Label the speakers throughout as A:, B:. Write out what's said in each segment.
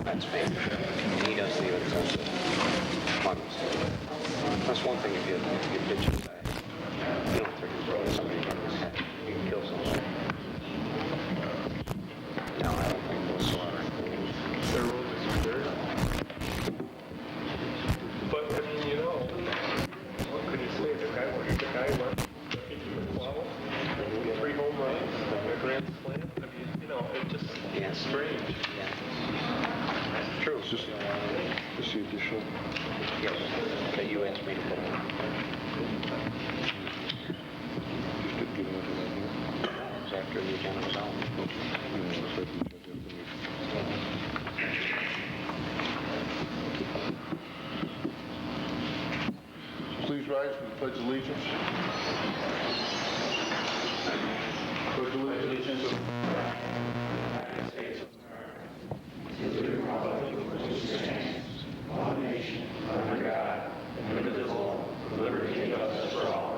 A: That's me. He does the excessive funds. That's one thing if you pitch it back. You don't throw somebody in his head. You can kill somebody. No, I don't think those slaughter.
B: Their role is dirt. But, I mean, you know, what could you say? The guy went into the 12, 3 home runs, a grand slam. I mean, you know, it just, it's strange.
A: Yeah. True.
C: It's just the additional.
A: Yes. Okay, you asked me to put it on.
C: Just didn't get into that here.
A: It was after the agenda was out.
C: Please rise for the Pledge of Allegiance. Pledge of Allegiance to the United States of America, to the republic for which it stands, one nation, under God, indivisible, with liberty and justice for all.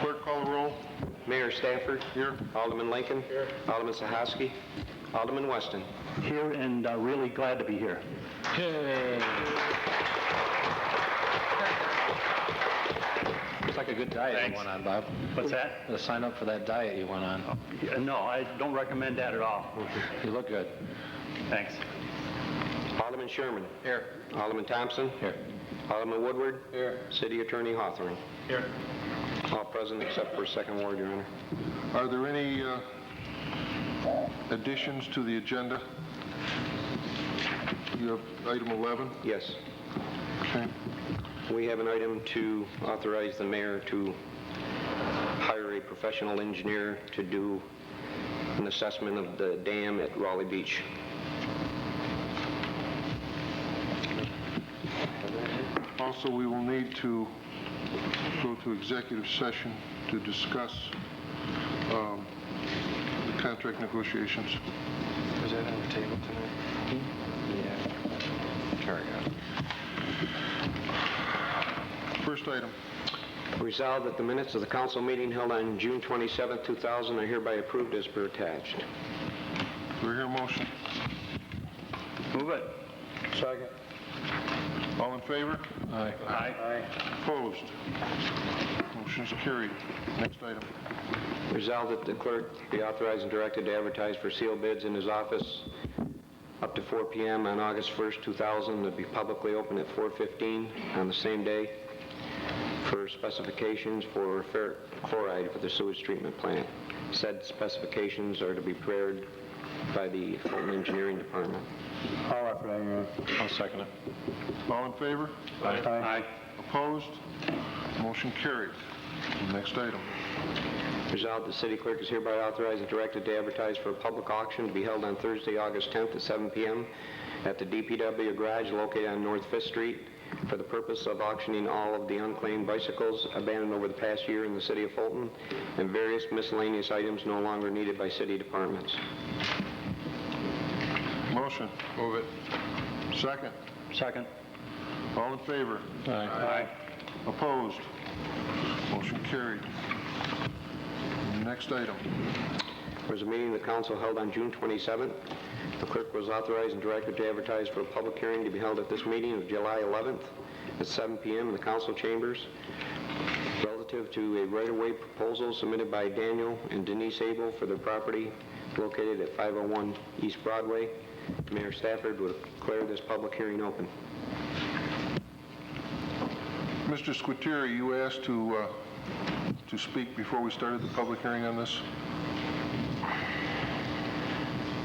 C: Clerk, call the roll.
A: Mayor Stafford.
C: Here.
A: Alderman Lincoln. Here. Alderman Sahaski. Alderman Weston.
D: Here, and really glad to be here.
E: Looks like a good diet you went on, Bob.
D: What's that?
E: To sign up for that diet you went on.
D: No, I don't recommend that at all.
E: You look good.
D: Thanks.
A: Alderman Sherman.
E: Here.
A: Alderman Thompson.
E: Here.
A: Alderman Woodward.
E: Here.
A: City Attorney Hawthorne.
B: Here.
A: All present except for Second Ward, Your Honor.
C: Are there any additions to the agenda? You have item 11.
A: Yes.
C: Okay.
A: We have an item to authorize the mayor to hire a professional engineer to do an assessment of the dam at Raleigh Beach.
C: Also, we will need to go to executive session to discuss the contract negotiations.
E: Is that on the table tonight? Yeah. Carry on.
C: First item.
A: Resolved that the minutes of the council meeting held on June 27, 2000 are hereby approved as per attached.
C: Do we hear a motion?
D: Move it.
C: Second. All in favor?
E: Aye.
D: Aye.
C: Opposed? Motion's carried. Next item.
A: Resolved that the clerk be authorized and directed to advertise for sealed bids in his office up to 4 p.m. on August 1st, 2000, to be publicly open at 4:15 on the same day for specifications for ferric chloride for the sewage treatment plant. Said specifications are to be prepared by the Fulton Engineering Department.
E: I'll second it.
C: All in favor?
D: Aye.
C: Opposed? Motion carried. Next item.
A: Resolved, the city clerk is hereby authorized and directed to advertise for a public auction to be held on Thursday, August 10th at 7 p.m. at the DPW garage located on North 5th Street for the purpose of auctioning all of the unclaimed bicycles abandoned over the past year in the city of Fulton and various miscellaneous items no longer needed by city departments.
C: Motion.
E: Move it.
C: Second.
D: Second.
C: All in favor?
E: Aye.
C: Opposed? Motion carried. Next item.
A: There was a meeting the council held on June 27th. The clerk was authorized and directed to advertise for a public hearing to be held at this meeting of July 11th at 7 p.m. in the council chambers relative to a right-of-way proposal submitted by Daniel and Denise Abel for their property located at 501 East Broadway. Mayor Stafford will declare this public hearing open.
C: Mr. Squitieri, you asked to speak before we started the public hearing on this.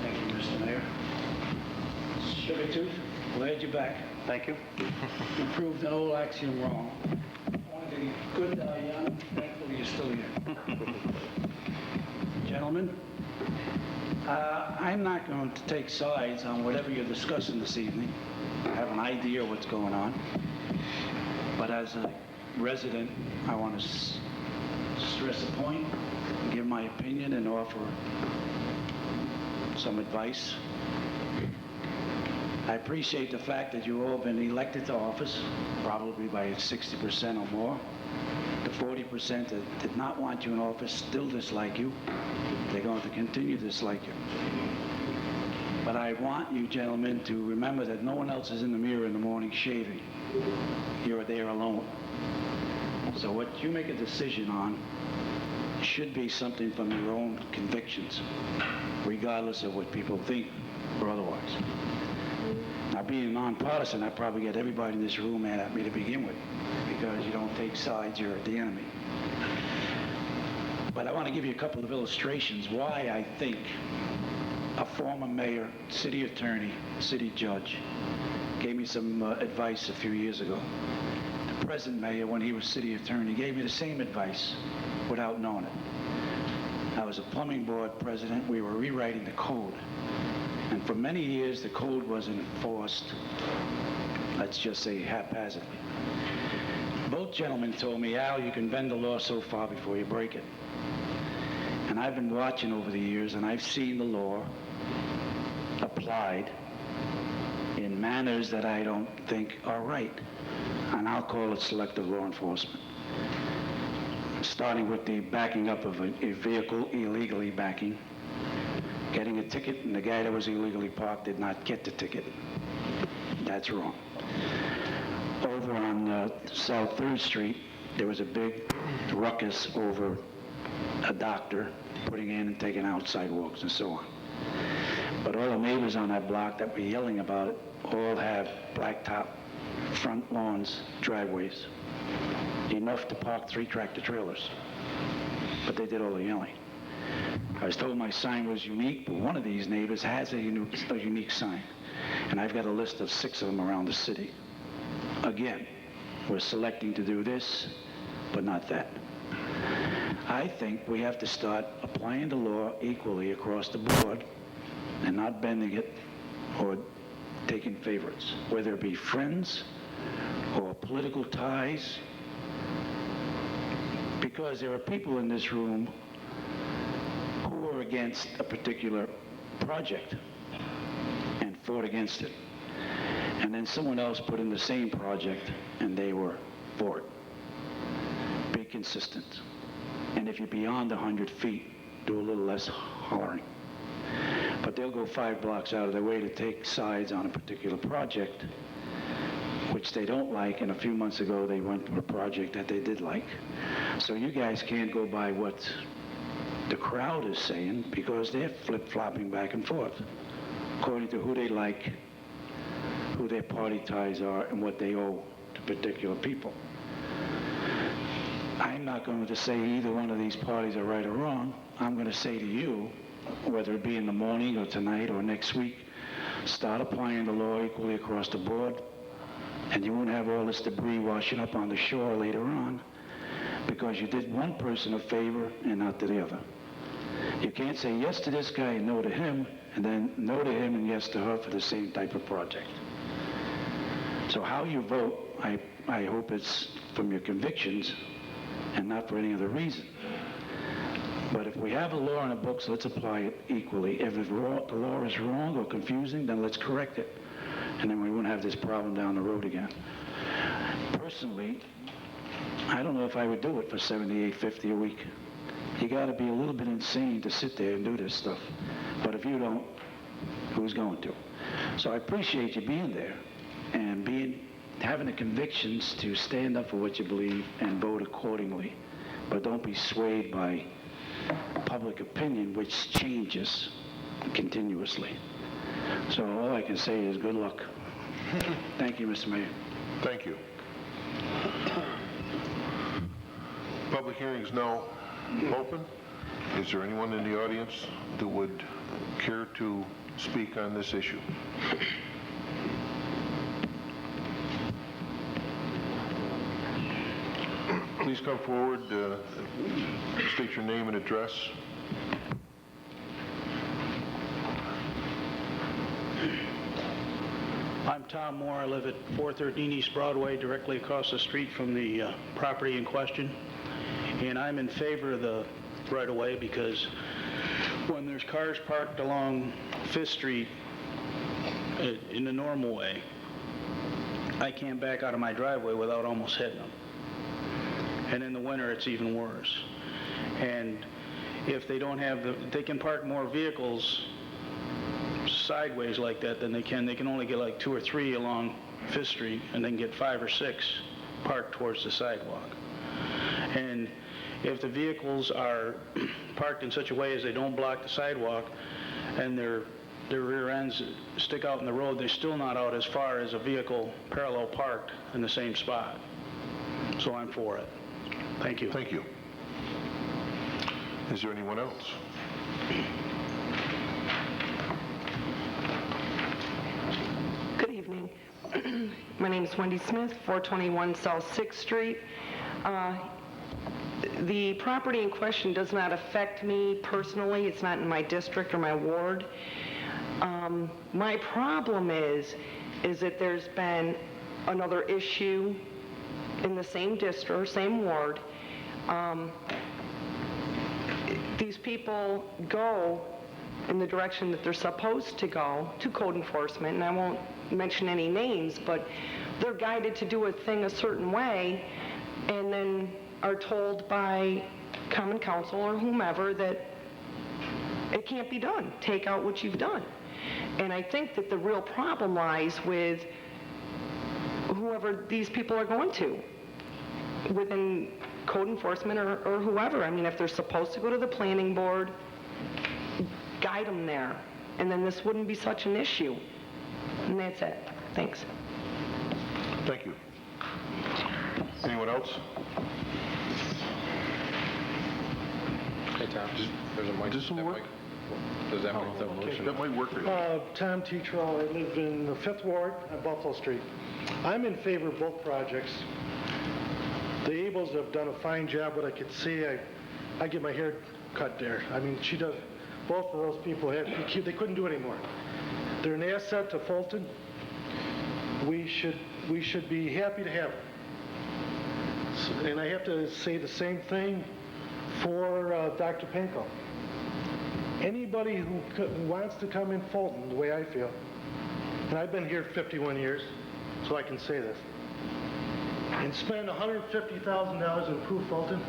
F: Thank you, Mr. Mayor. Sugar Tooth, glad you're back.
D: Thank you.
F: You proved an old axiom wrong. Wanted to be good young, thankfully you're still here. Gentlemen, I'm not going to take sides on whatever you're discussing this evening. I have an idea what's going on. But as a resident, I want to stress a point, give my opinion, and offer some advice. I appreciate the fact that you've all been elected to office, probably by 60% or more. The 40% that did not want you in office still dislike you. They're going to continue to dislike you. But I want you gentlemen to remember that no one else is in the mirror in the morning shaving. You're there alone. So what you make a decision on should be something from your own convictions, regardless of what people think or otherwise. Now, being nonpartisan, I probably get everybody in this room mad at me to begin with, because you don't take sides, you're the enemy. But I want to give you a couple of illustrations why I think a former mayor, city attorney, city judge, gave me some advice a few years ago. The present mayor, when he was city attorney, gave me the same advice without knowing it. I was a plumbing board president. We were rewriting the code. And for many years, the code wasn't enforced, let's just say haphazardly. Both gentlemen told me, Al, you can bend the law so far before you break it. And I've been watching over the years, and I've seen the law applied in manners that I don't think are right. And I'll call it selective law enforcement. Starting with the backing up of a vehicle, illegally backing, getting a ticket, and the guy that was illegally parked did not get the ticket. That's wrong. Over on South 3rd Street, there was a big ruckus over a doctor putting in and taking out sidewalks and so on. But all the neighbors on that block that were yelling about it all have blacktop front lawns, driveways, enough to park 3 tractor trailers. But they did all the yelling. I was told my sign was unique, but one of these neighbors has a unique sign. And I've got a list of 6 of them around the city. Again, we're selecting to do this, but not that. I think we have to start applying the law equally across the board and not bending it or taking favorites, whether it be friends or political ties, because there are people in this room who are against a particular project and fought against it. And then someone else put in the same project and they were for it. Be consistent. And if you're beyond 100 feet, do a little less hollering. But they'll go 5 blocks out of their way to take sides on a particular project, which they don't like, and a few months ago they went to a project that they did like. So you guys can't go by what the crowd is saying, because they're flip-flopping back and forth according to who they like, who their party ties are, and what they owe to particular people. I'm not going to say either one of these parties are right or wrong. I'm going to say to you, whether it be in the morning or tonight or next week, start applying the law equally across the board, and you won't have all this debris washing up on the shore later on because you did one person a favor and not to the other. You can't say yes to this guy and no to him, and then no to him and yes to her for the same type of project. So how you vote, I hope it's from your convictions and not for any other reason. But if we have a law in the books, let's apply it equally. If the law is wrong or confusing, then let's correct it. And then we won't have this problem down the road again. Personally, I don't know if I would do it for $78.50 a week. You got to be a little bit insane to sit there and do this stuff. But if you don't, who's going to? So I appreciate you being there and having the convictions to stand up for what you believe and vote accordingly. But don't be swayed by public opinion, which changes continuously. So all I can say is good luck. Thank you, Mr. Mayor.
G: Thank you. Public hearing is now open. Is there anyone in the audience that would care to speak on this issue? Please come forward, state your name and address.
H: I'm Tom Moore. I live at 413 East Broadway, directly across the street from the property in question. And I'm in favor of the right-of-way because when there's cars parked along 5th Street in the normal way, I can't back out of my driveway without almost hitting them. and in the winter, it's even worse. And if they don't have they can park more vehicles sideways like that than they can only get like 2 or 3 along Fifth Street, and then get 5 or 6 parked towards the sidewalk. And if the vehicles are parked in such a way as they don't block the sidewalk, and their rear ends stick out in the road, they're still not out as far as a vehicle parallel parked in the same spot. So I'm for it. Thank you.
G: Thank you. Is there anyone else?
I: Good evening. My name is Wendy Smith, 421 South 6th Street. The property in question does not affect me personally. It's not in my district or my ward. My problem is that there's been another issue in the same district or same ward. These people go in the direction that they're supposed to go to code enforcement, and I won't mention any names, but they're guided to do a thing a certain way, and then are told by common council or whomever that it can't be done. Take out what you've done. And I think that the real problem lies with whoever these people are going to, within code enforcement or whoever. I mean, if they're supposed to go to the planning board, guide them there, and then this wouldn't be such an issue. And that's it. Thanks.
G: Thank you. Anyone else?
E: Hey, Tom, there's a mic.
G: Does this work?
E: Does that make the motion?
G: That might work.
J: Tom Tetral, I live in the 5th Ward on Buffalo Street. I'm in favor of both projects. The Abels have done a fine job. What I could see, I get my hair cut there. I mean, she does. Both of those people they couldn't do anymore. They're an asset to Fulton. We should be happy to have them. So, and I have to say the same thing for Dr. Pinko. Anybody who wants to come in Fulton, the way I feel, and I've been here 51 years, so I can say this, and spend $150,000 to improve Fulton,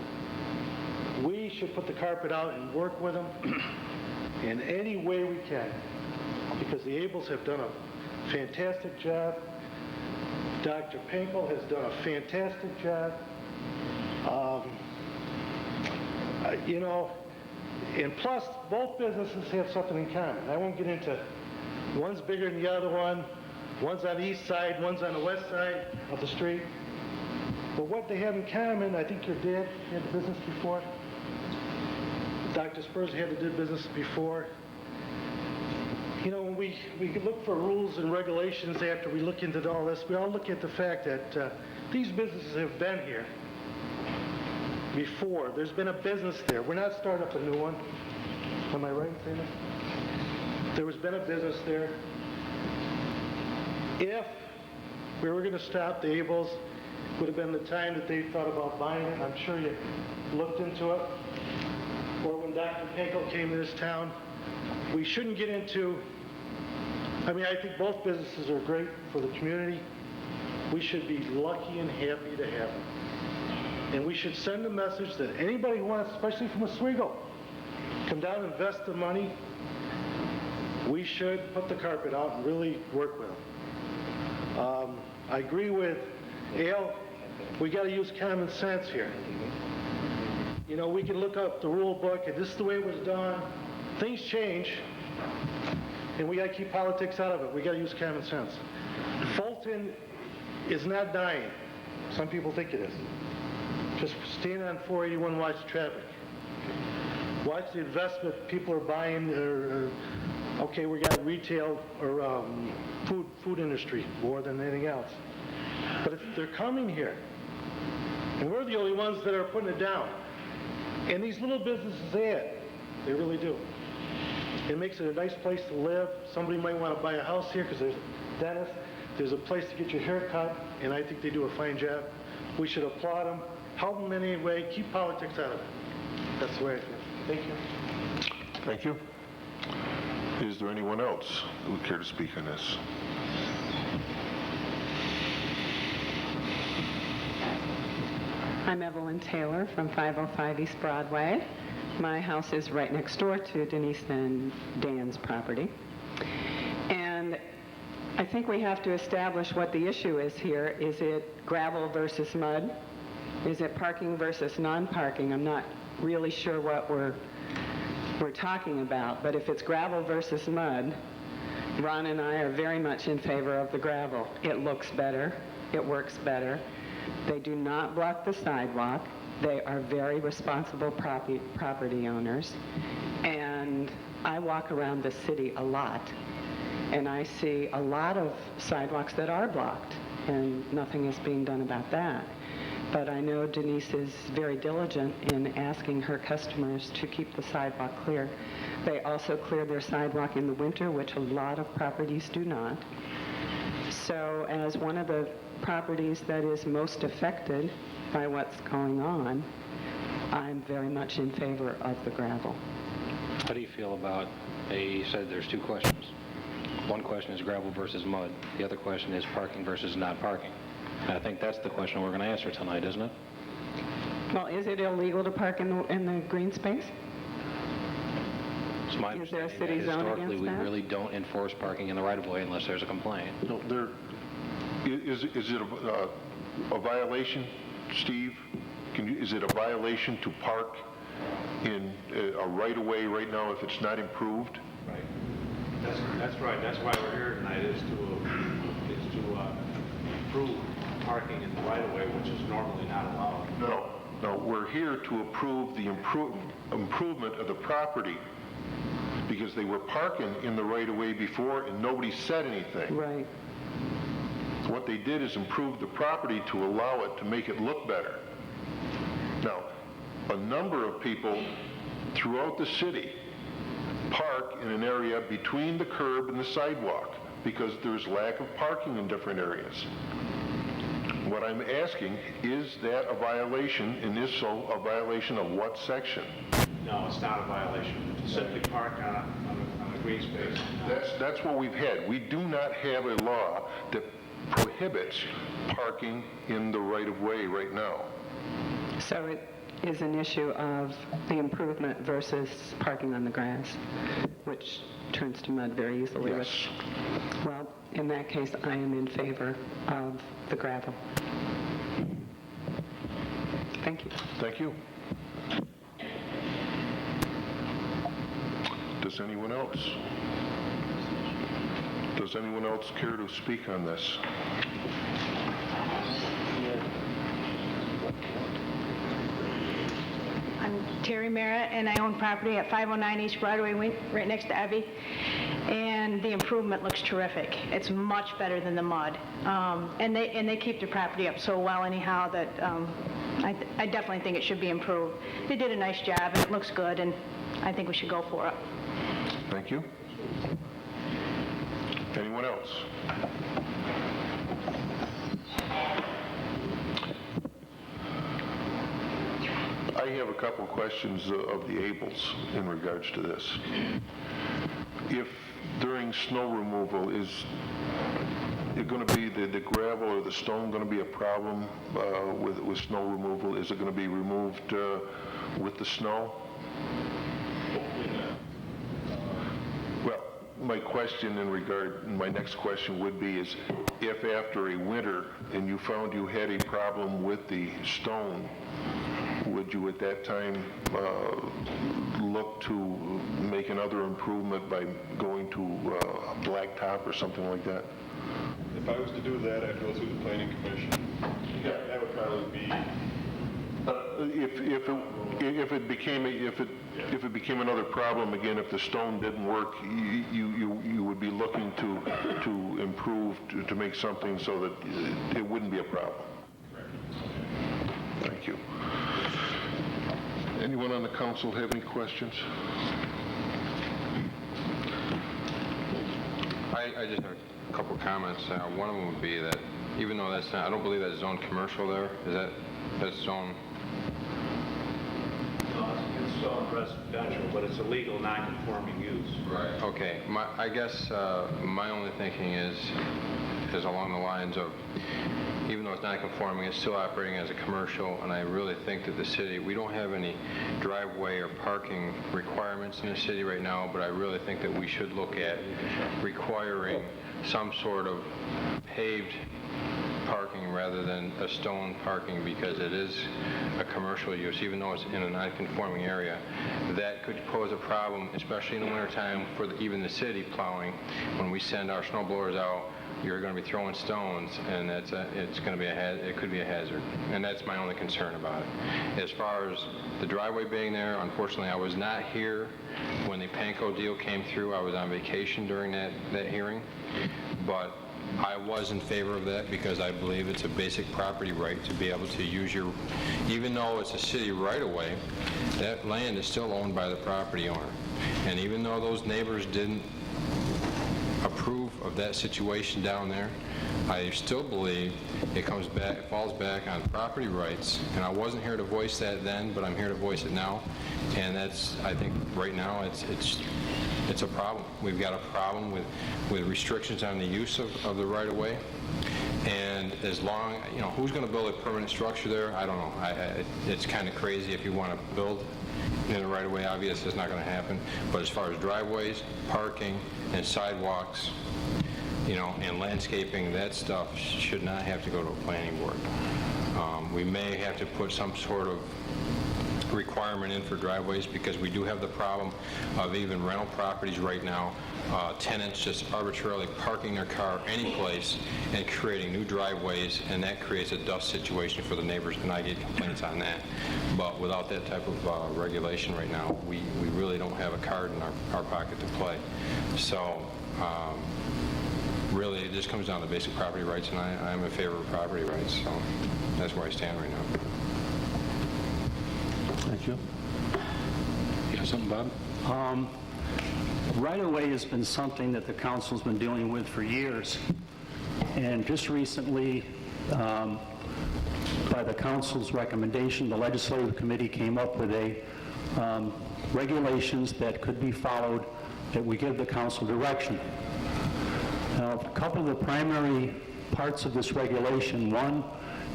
J: we should put the carpet out and work with them in any way we can, because the Abels have done a fantastic job. Dr. Pinkel has done a fantastic job. You know, and plus, both businesses have something in common. I won't get into, one's bigger than the other one, one's on the east side, one's on the west side of the street. But what they have in common, I think your dad had the business before. Dr. Spurs had the business before. You know, when we look for rules and regulations after we look into all this, we all look at the fact that these businesses have been here before. There's been a business there. We're not starting up a new one. Am I right in saying that? There has been a business there. If we were going to stop the Abels, would have been the time that they thought about buying it. I'm sure you looked into it. Or when Dr. Pinkel came to this town, we shouldn't get into, I mean, I think both businesses are great for the community. We should be lucky and happy to have them. And we should send a message that anybody who wants, especially from Oswego, come down and invest the money. We should put the carpet out and really work with them. I agree with Al. We got to use common sense here. You know, we can look up the rule book, and this is the way it was done. Things change, and we got to keep politics out of it. We got to use common sense. Fulton is not dying. Some people think it is. Just stand on 481 and watch traffic. Watch the investment people are buying. Okay, we got retail or food industry more than anything else. But if they're coming here, and we're the only ones that are putting it down. And these little businesses add. They really do. It makes it a nice place to live. Somebody might want to buy a house here because there's a dentist. There's a place to get your hair cut, and I think they do a fine job. We should applaud them, help them in any way, keep politics out of it. That's the way I feel. Thank you.
G: Thank you. Is there anyone else who would care to speak on this?
K: I'm Evelyn Taylor from 505 East Broadway. My house is right next door to Denise and Dan's property. And I think we have to establish what the issue is here. Is it gravel versus mud? Is it parking versus non-parking? I'm not really sure what we're talking about, but if it's gravel versus mud, Ron and I are very much in favor of the gravel. It looks better. It works better. They do not block the sidewalk. They are very responsible property owners. And I walk around the city a lot, and I see a lot of sidewalks that are blocked, and nothing is being done about that. But I know Denise is very diligent in asking her customers to keep the sidewalk clear. They also clear their sidewalk in the winter, which a lot of properties do not. So as one of the properties that is most affected by what's going on, I'm very much in favor of the gravel.
E: How do you feel about, you said there's two questions. One question is gravel versus mud. The other question is parking versus not parking. And I think that's the question we're going to answer tonight, isn't it?
K: Well, is it illegal to park in the green space?
E: It's my
K: Is there a
E: understanding
K: city
E: that
K: zone
E: historically
K: against
E: we
K: that?
E: really don't enforce parking in the right-of-way unless there's a complaint.
G: No, is it a violation, Steve? Is it a violation to park in a right-of-way right now if it's not improved?
C: Right. That's right. That's why we're here tonight, is to improve parking in the right-of-way, which is normally not allowed.
G: No, we're here to approve the improvement of the property, because they were parking in the right-of-way before and nobody said anything.
K: Right.
G: What they did is improve the property to allow it to make it look better. Now, a number of people throughout the city park in an area between the curb and the sidewalk because there's lack of parking in different areas. What I'm asking, is that a violation, and if so, a violation of what section?
C: No, it's not a violation. To simply park on a green space.
G: That's what we've had. We do not have a law that prohibits parking in the right-of-way right now.
K: So it is an issue of the improvement versus parking on the grass, which turns to mud very easily.
G: Yes.
K: Well, in that case, I am in favor of the gravel. Thank you.
G: Thank you. Does anyone else care to speak on this?
L: I'm Terry Merritt, and I own property at 509 East Broadway, right next to Evie, and the improvement looks terrific. It's much better than the mud, and they keep the property up so well anyhow that I definitely think it should be improved. They did a nice job, and it looks good, and I think we should go for it.
G: Thank you. Anyone else? I have a couple of questions of the Abels in regards to this. If during snow removal, is it going to be the gravel or the stone going to be a problem with snow removal? Is it going to be removed with the snow? Well, my next question would be is, if after a winter and you found you had a problem with the stone, would you at that time look to make another improvement by going to blacktop or something like that?
B: If I was to do that, I'd go through the planning commission. Yeah, that would probably be.
G: If it became another problem again, if the stone didn't work, you would be looking to improve to make something so that it wouldn't be a problem. Thank you. Anyone on the council have any questions?
M: I just have a couple of comments. One of them would be that even though that's not, I don't believe that's zone commercial there. Is that's zone?
C: It's zone residential, but it's a legal non-conforming use.
M: Right. Okay. I guess my only thinking is is along the lines of, even though it's not conforming, it's still operating as a commercial, and I really think that the city, we don't have any driveway or parking requirements in the city right now, but I really think that we should look at requiring some sort of paved parking rather than a stone parking, because it is a commercial use, even though it's in a non-conforming area. That could pose a problem, especially in the wintertime for even the city plowing. When we send our snow blowers out, you're going to be throwing stones, and it's going to be it could be a hazard, and that's my only concern about it. As far as the driveway being there, unfortunately, I was not here when the Panko deal came through. I was on vacation during that hearing, but I was in favor of that because I believe it's a basic property right to be able to use your, even though it's a city right-of-way, that land is still owned by the property owner. And even though those neighbors didn't approve of that situation down there, I still believe it falls back on property rights. And I wasn't here to voice that then, but I'm here to voice it now. And that's, I think, right now, it's a problem. We've got a problem with restrictions on the use of the right-of-way. And as long, who's going to build a permanent structure there? I don't know. It's kind of crazy if you want to build in the right-of-way. Obviously, it's not going to happen. But as far as driveways, parking, and sidewalks, and landscaping, that stuff should not have to go to a planning board. We may have to put some sort of requirement in for driveways, because we do have the problem of even rental properties right now, tenants just arbitrarily parking their car any place and creating new driveways, and that creates a dust situation for the neighbors, and I get complaints on that. But without that type of regulation right now, we really don't have a card in our pocket to play. So really it just comes down to basic property rights, and I'm in favor of property rights, so that's where I stand right now.
N: Thank you.
E: You have something, Bob?
N: Right-of-way has been something that the council's been dealing with for years. And just recently, by the council's recommendation, the legislative committee came up with regulations that could be followed, that we give the council direction. Now, a couple of the primary parts of this regulation, one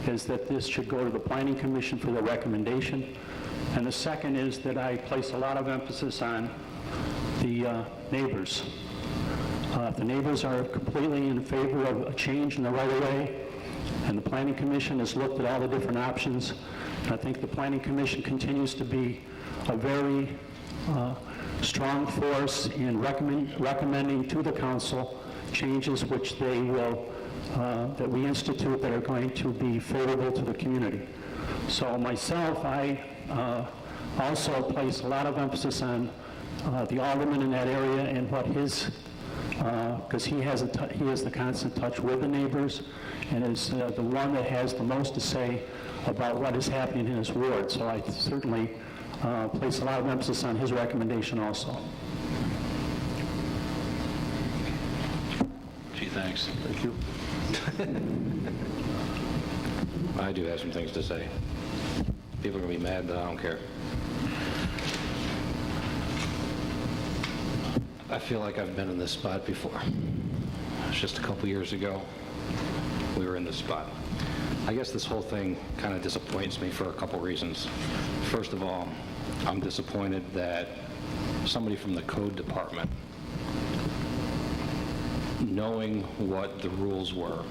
N: is that this should go to the Planning Commission for the recommendation. And the second is that I place a lot of emphasis on the neighbors. If the neighbors are completely in favor of a change in the right-of-way, and the Planning Commission has looked at all the different options, I think the Planning Commission continues to be a very strong force in recommending to the council changes which they will, that we institute, that are going to be favorable to the community. So myself, I also place a lot of emphasis on the alderman in that area and what his, because he has the constant touch with the neighbors and is the one that has the most to say about what is happening in his ward. So I certainly place a lot of emphasis on his recommendation also.
E: Gee, thanks.
N: Thank you.
E: I do have some things to say. People are going to be mad, but I don't care. I feel like I've been in this spot before. It's just a couple years ago, we were in this spot. I guess this whole thing kind of disappoints me for a couple reasons. First of all, I'm disappointed that somebody from the code department, knowing what the rules were,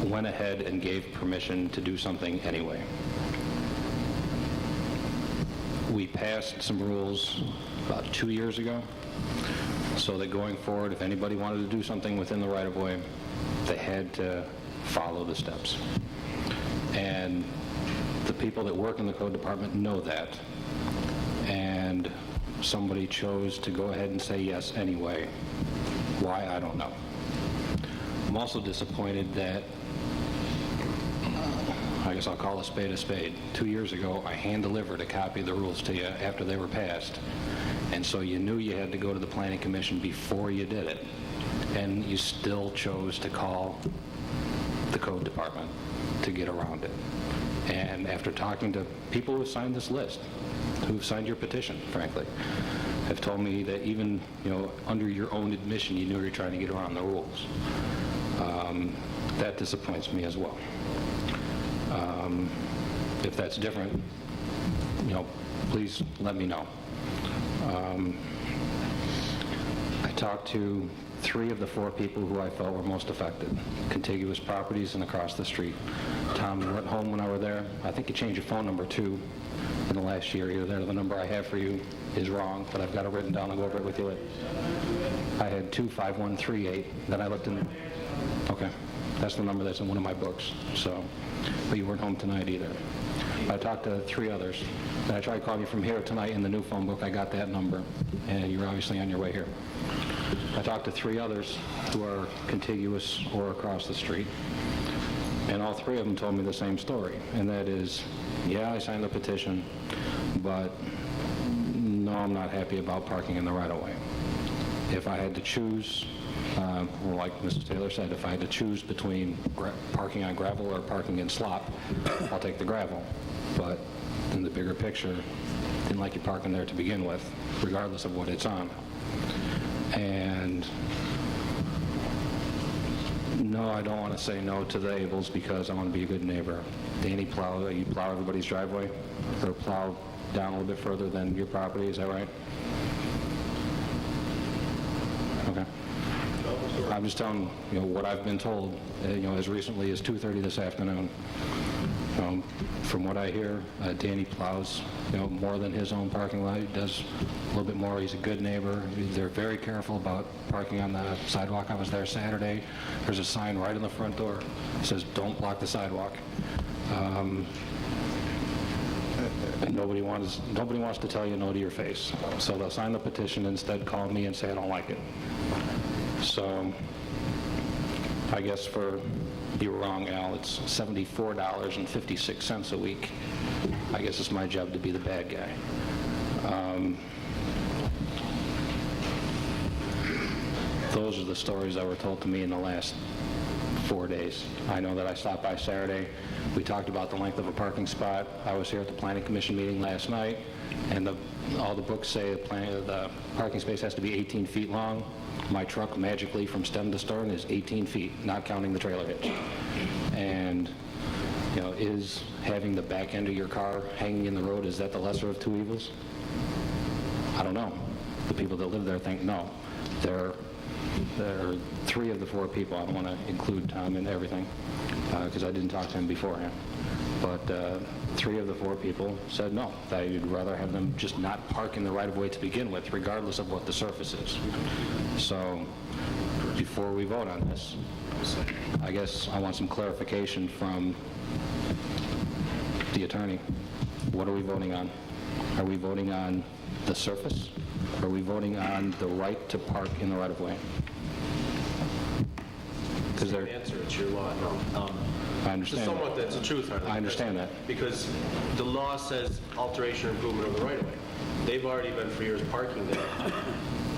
E: went ahead and gave permission to do something anyway. We passed some rules about 2 years ago, so that going forward, if anybody wanted to do something within the right-of-way, they had to follow the steps. And the people that work in the code department know that, and somebody chose to go ahead and say yes anyway. Why, I don't know. I'm also disappointed that, I guess I'll call a spade a spade. 2 years ago, I hand-delivered a copy of the rules to you after they were passed. And so you knew you had to go to the Planning Commission before you did it. And you still chose to call the code department to get around it. And after talking to people who signed this list, who've signed your petition, frankly, have told me that even, under your own admission, you knew you were trying to get around the rules. That disappoints me as well. If that's different, please let me know. I talked to 3 of the 4 people who I felt were most affected, contiguous properties and across the street. Tom, you weren't home when I were there. I think you changed your phone number too in the last year. Either there, the number I have for you is wrong, but I've got it written down. I'll go over it with you later. I had 25138. Then I looked in. Okay, that's the number that's in one of my books. So, but you weren't home tonight either. I talked to 3 others. And I tried calling you from here tonight in the new phone book. I got that number, and you're obviously on your way here. I talked to 3 others who are contiguous or across the street, and all 3 of them told me the same story, and that is, yeah, I signed the petition, but no, I'm not happy about parking in the right-of-way. If I had to choose, or like Mrs. Taylor said, if I had to choose between parking on gravel or parking in slop, I'll take the gravel. But in the bigger picture, didn't like you parking there to begin with, regardless of what it's on. And no, I don't want to say no to the Abels because I want to be a good neighbor. Danny, you plow everybody's driveway, or plow down a little bit further than your property, is that right? Okay. I'm just telling what I've been told, as recently as 2:30 this afternoon. From what I hear, Danny plows, more than his own parking lot. He does a little bit more. He's a good neighbor. They're very careful about parking on the sidewalk. I was there Saturday. There's a sign right in the front door. It says, "Don't block the sidewalk." Nobody wants to tell you no to your face. So they'll sign the petition and instead call me and say, "I don't like it." So I guess you were wrong, Al. It's $74.56 a week. I guess it's my job to be the bad guy. Those are the stories that were told to me in the last 4 days. I know that I stopped by Saturday. We talked about the length of a parking spot. I was here at the Planning Commission meeting last night, and all the books say the parking space has to be 18 feet long. My truck magically from stem to stern is 18 feet, not counting the trailer hitch. And, is having the back end of your car hanging in the road, is that the lesser of 2 evils? I don't know. The people that live there think no. There are 3 of the 4 people. I don't want to include Tom in everything because I didn't talk to him beforehand. But 3 of the 4 people said no. They'd rather have them just not park in the right-of-way to begin with, regardless of what the surface is. So before we vote on this, I guess I want some clarification from the attorney. What are we voting on? Are we voting on the surface? Are we voting on the right to park in the right-of-way? Because
B: The answer, it's your law, no.
E: I understand.
B: Somewhat that's the truth, Harlan.
E: I understand that.
B: Because the law says alteration or improvement of the right-of-way. They've already been for years parking there.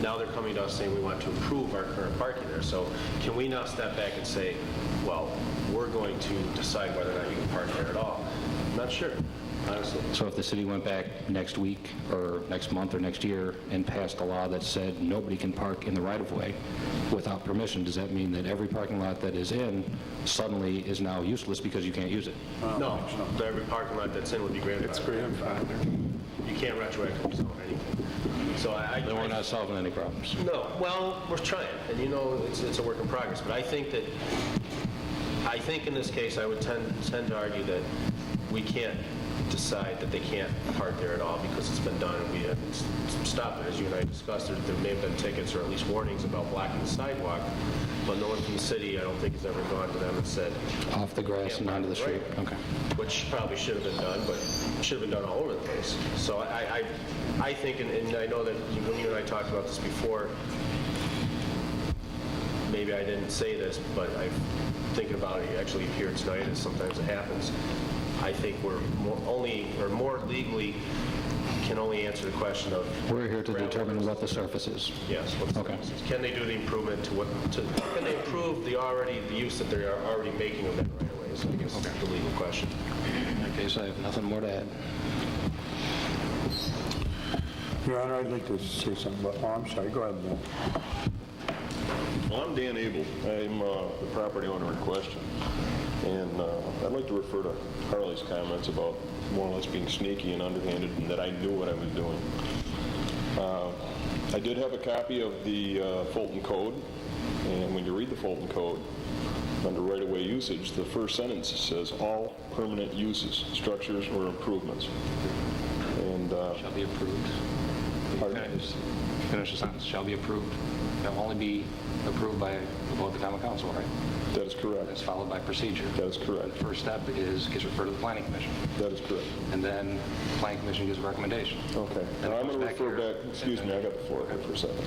B: Now they're coming to us saying we want to improve our current parking there. So can we now step back and say, well, we're going to decide whether or not you can park there at all? I'm not sure, honestly.
E: So if the city went back next week or next month or next year and passed a law that said nobody can park in the right-of-way without permission, does that mean that every parking lot that is in suddenly is now useless because you can't use it?
B: No, every parking lot that's in would be grandfathered. It's grandfathered. You can't retroactively zone anything. So
E: Then we're not solving any problems.
B: No, well, we're trying, and it's a work in progress. But I think in this case, I would tend to argue that we can't decide that they can't park there at all because it's been done and we haven't stopped it. As you and I discussed, there may have been tickets or at least warnings about blocking the sidewalk, but no one from the city, I don't think, has ever gone to them and said...
E: Off the grass and onto the street. Okay.
B: Which probably should have been done, but should have been done all over the place. So I think, and I know that you and I talked about this before, maybe I didn't say this, but I'm thinking about it actually here tonight, as sometimes it happens. I think we're more legally can only answer the question of...
E: We're here to determine what the surface is.
B: Yes, what the surface is. Can they do the improvement can they improve the use that they are already making of that right away? So I guess that's the legal question.
E: In that case, I have nothing more to add.
O: Your Honor, I'd like to say something about, oh, I'm sorry, go ahead, Dan.
G: Well, I'm Dan Abel. I'm the property owner in question. And I'd like to refer to Harley's comments about more or less being sneaky and underhanded and that I knew what I was doing. I did have a copy of the Fulton Code, and when you read the Fulton Code, under right-of-way usage, the first sentence says, all permanent uses, structures or improvements. And
E: Shall be approved. Finish the sentence. Shall be approved. They'll only be approved by the vote of the common council, right?
G: That is correct.
E: That's followed by procedure.
G: That is correct.
E: The first step gets referred to the planning commission.
G: That is correct.
E: And then the planning commission gives a recommendation.
G: Okay.
E: Then
G: Now,
E: it
G: I'm
E: comes
G: going to refer
E: here.
G: back, excuse me, I got the floor here for a second.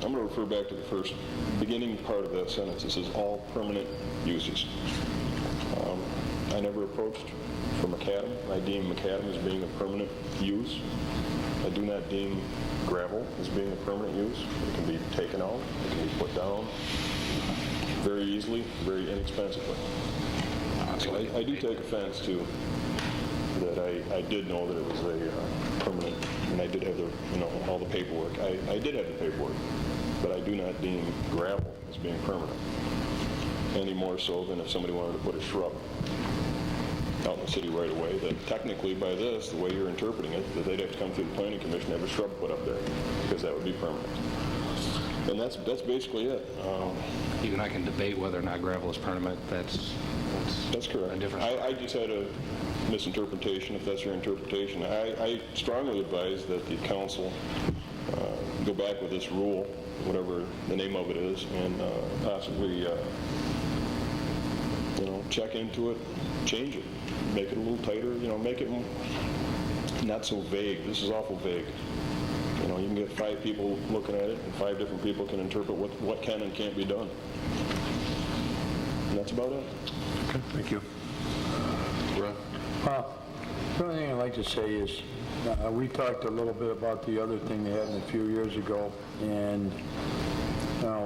G: I'm going to refer back to the first beginning part of that sentence. It says all permanent uses. I never approached for macadam. I deem macadam as being a permanent use. I do not deem gravel as being a permanent use. It can be taken out, it can be put down very easily, very inexpensively. So I do take offense to that. I did know that it was a permanent, and I did have the, all the paperwork. I did have the paperwork, but I do not deem gravel as being permanent, any more so than if somebody wanted to put a shrub out in the city right away, that technically by this, the way you're interpreting it, that they'd have to come through the planning commission and have a shrub put up there, because that would be permanent. And that's basically it.
E: You and I can debate whether or not gravel is permanent. That's
G: correct.
E: a different
G: I just had a misinterpretation, if that's your interpretation. I strongly advise that the council go back with this rule, whatever the name of it is, and possibly check into it, change it, make it a little tighter, make it not so vague. This is awful vague. You can get 5 people looking at it, and 5 different people can interpret what can and can't be done. And that's about it.
O: Okay, thank you.
G: Ron?
O: The only thing I'd like to say is, we talked a little bit about the other thing they had a few years ago, and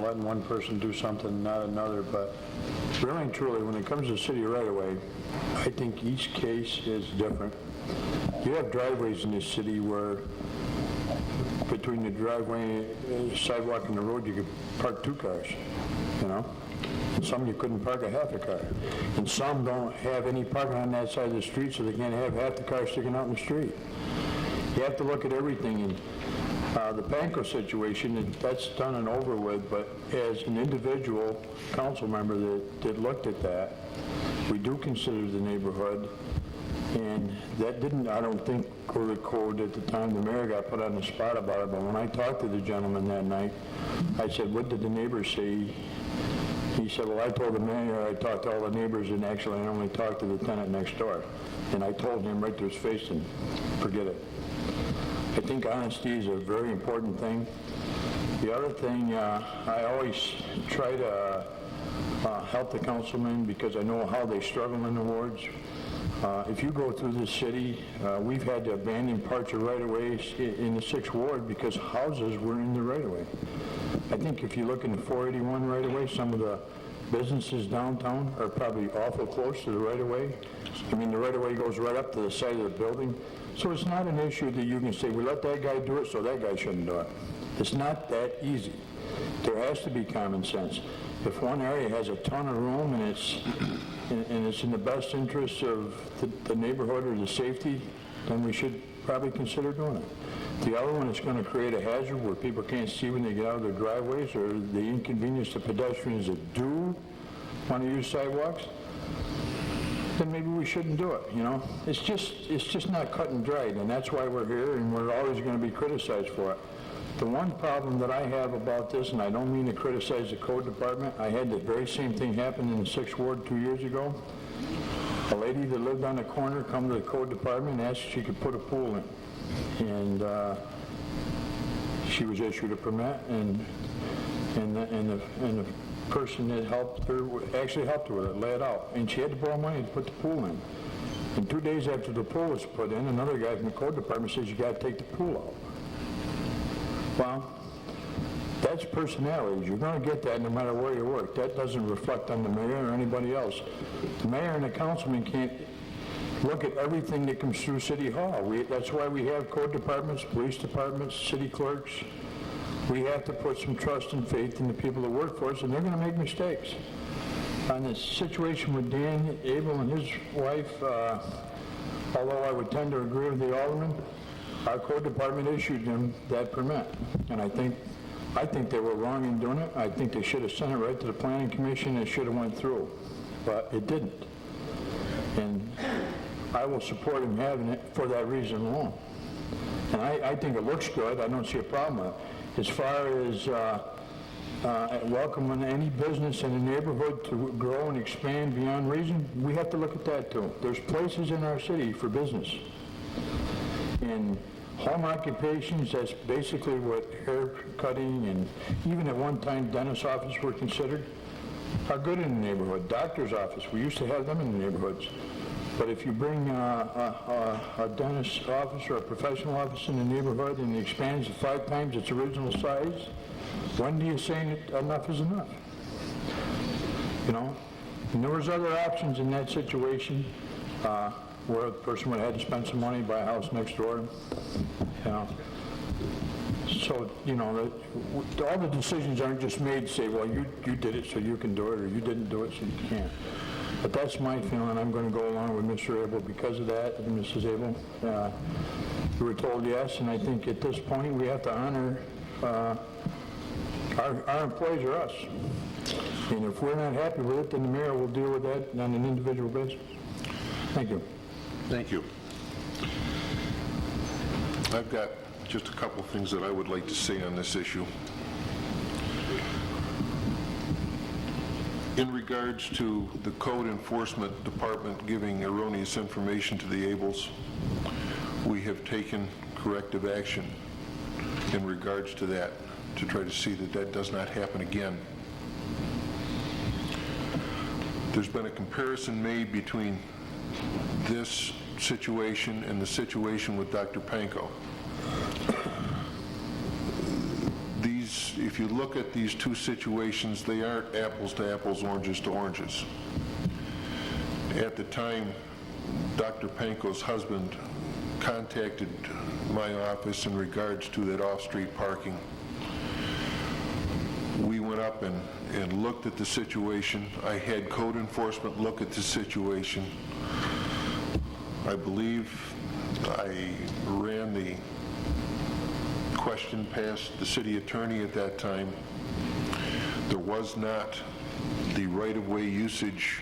O: letting one person do something, not another, but really and truly, when it comes to city right-of-way, I think each case is different. You have driveways in this city where between the driveway, sidewalk, and the road, you could park 2 cars, And some you couldn't park a half a car. And some don't have any parking on that side of the street, so they can't have half the car sticking out in the street. You have to look at everything. And the Panko situation, that's done and over with, but as an individual council member that looked at that, we do consider the neighborhood. And that didn't, I don't think, go to the code at the time. The mayor got put on the spot about it, but when I talked to the gentleman that night, I said, what did the neighbors say? He said, well, I told the mayor, I talked to all the neighbors, and actually I only talked to the tenant next door. And I told him right to his face, and forget it. I think honesty is a very important thing. The other thing, I always try to help the councilmen because I know how they struggle in the wards. If you go through the city, we've had to abandon parts of right-of-ways in the 6th Ward because houses were in the right-of-way. I think if you look in the 481 right-of-way, some of the businesses downtown are probably awful close to the right-of-way. I mean, the right-of-way goes right up to the side of the building. So it's not an issue that you can say, we let that guy do it, so that guy shouldn't do it. It's not that easy. There has to be common sense. If one area has a ton of room and it's in the best interest of the neighborhood or the safety, then we should probably consider doing it. The other one is going to create a hazard where people can't see when they get out of their driveways, or the inconvenience to pedestrians that do want to use sidewalks, then maybe we shouldn't do it, It's just not cut and dried, and that's why we're here, and we're always going to be criticized for it. The one problem that I have about this, and I don't mean to criticize the code department, I had the very same thing happen in the 6th Ward 2 years ago. A lady that lived on the corner come to the code department and asked if she could put a pool in. And she was issued a permit, and the person that helped her, actually helped her with it, lay it out. And she had to borrow money to put the pool in. And 2 days after the pool was put in, another guy from the code department says, you got to take the pool out. Well, that's personalities. You're going to get that no matter where you work. That doesn't reflect on the mayor or anybody else. The mayor and the councilman can't look at everything that comes through City Hall. That's why we have code departments, police departments, city clerks. We have to put some trust and faith in the people that work for us, and they're going to make mistakes. On the situation with Dan Abel and his wife, although I would tend to agree with the alderman, our code department issued them that permit. And I think they were wrong in doing it. I think they should have sent it right to the planning commission. It should have went through, but it didn't. And I will support him having it for that reason alone. And I think it looks good. I don't see a problem with it. As far as welcoming any business in the neighborhood to grow and expand beyond reason, we have to look at that too. There's places in our city for business. In home occupations, that's basically what hair cutting and even at one time dentist office were considered, are good in the neighborhood. Doctor's office, we used to have them in the neighborhoods. But if you bring a dentist office or a professional office in the neighborhood and it expands to 5 times its original size, when do you say enough is enough? You know? And there was other options in that situation where the person would have had to spend some money, buy a house next door. You know? So, you know, all the decisions aren't just made to say, well, you did it so you can do it, or you didn't do it so you can't. But that's my feeling. I'm going to go along with Mr. Abel because of that, and Mrs. Abel. We were told yes, and I think at this point we have to honor our employees are us. And if we're not happy with it, then the mayor will deal with that on an individual basis. Thank you.
G: Thank you. I've got just a couple things that I would like to say on this issue. In regards to the code enforcement department giving erroneous information to the Abels, we have taken corrective action in regards to that to try to see that that does not happen again. There's been a comparison made between this situation and the situation with Dr. Pankow. If you look at these two situations, they aren't apples to apples, oranges to oranges. At the time, Dr. Pankow's husband contacted my office in regards to that off-street parking. We went up and looked at the situation. I had code enforcement look at the situation. I believe I ran the question past the city attorney at that time. There was not the right-of-way usage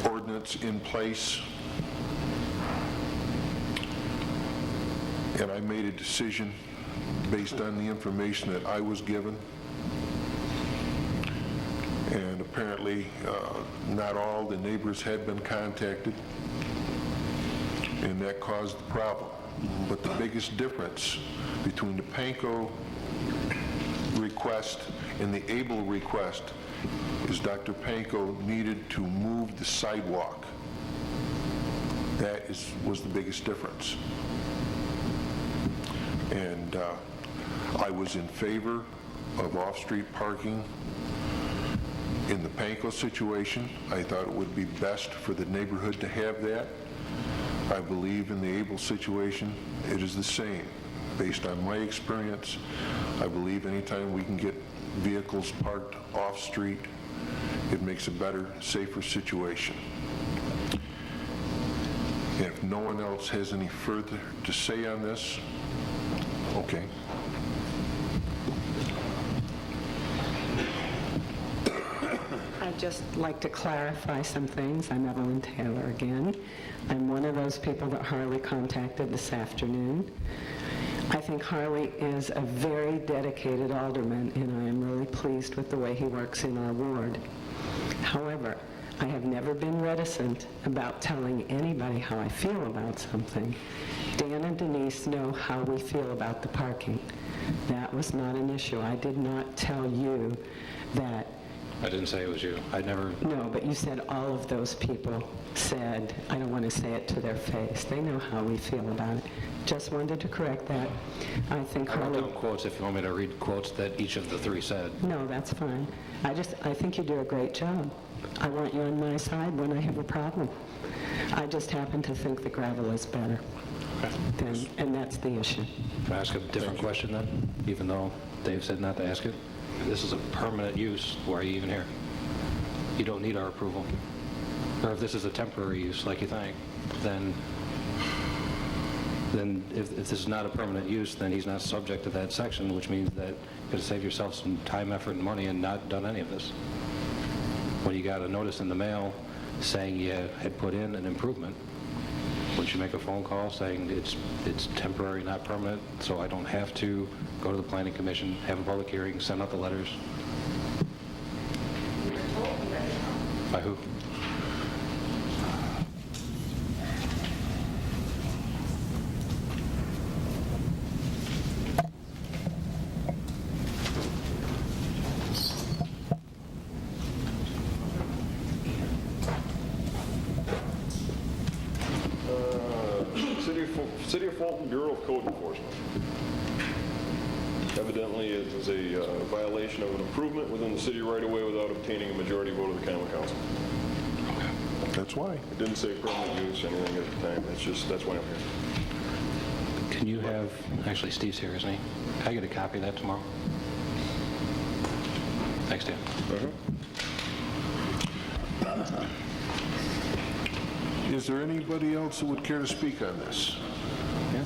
G: ordinance in place, and I made a decision based on the information that I was given, and apparently not all the neighbors had been contacted, and that caused the problem. But the biggest difference between the Pankow request and the Abel request is Dr. Pankow needed to move the sidewalk. That was the biggest difference. And I was in favor of off-street parking in the Pankow situation. I thought it would be best for the neighborhood to have that. I believe in the Abel situation, it is the same. Based on my experience, I believe anytime we can get vehicles parked off-street, it makes a better, safer situation. And if no one else has any further to say on this, okay.
K: I'd just like to clarify some things. I'm Evelyn Taylor again. I'm one of those people that Harley contacted this afternoon. I think Harley is a very dedicated alderman, and I am really pleased with the way he works in our ward. However, I have never been reticent about telling anybody how I feel about something. Dan and Denise know how we feel about the parking. That was not an issue. I did not tell you that
E: I didn't say it was you. I never...
K: No, but you said all of those people said, I don't want to say it to their face. They know how we feel about it. Just wanted to correct that. I think
E: I wrote
K: Harley...
E: down quotes if you want me to read quotes that each of the three said.
K: No, that's fine. I think you do a great job. I want you on my side when I have a problem. I just happen to think the gravel is better. And that's the issue.
E: Can I ask a different question then, even though Dave said not to ask it? This is a permanent use. Why are you even here? You don't need our approval. Or if this is a temporary use, like you think, then if this is not a permanent use, then he's not subject to that section, which means that you could have saved yourself some time, effort, and money and not done any of this. When you got a notice in the mail saying you had put in an improvement, wouldn't you make a phone call saying it's temporary, not permanent, so I don't have to go to the planning commission, have a public hearing, send out the letters? By who?
P: City of Fulton Bureau of Code Enforcement. Evidently, it was a violation of an improvement within the city right-of-way without obtaining a majority vote of the common council.
G: That's why.
P: It didn't say permanent use or anything at the time. That's why I'm here.
E: Can you have, actually Steve's here, isn't he? Can I get a copy of that tomorrow? Thanks, Dan.
G: Is there anybody else who would care to speak on this?
E: Yeah.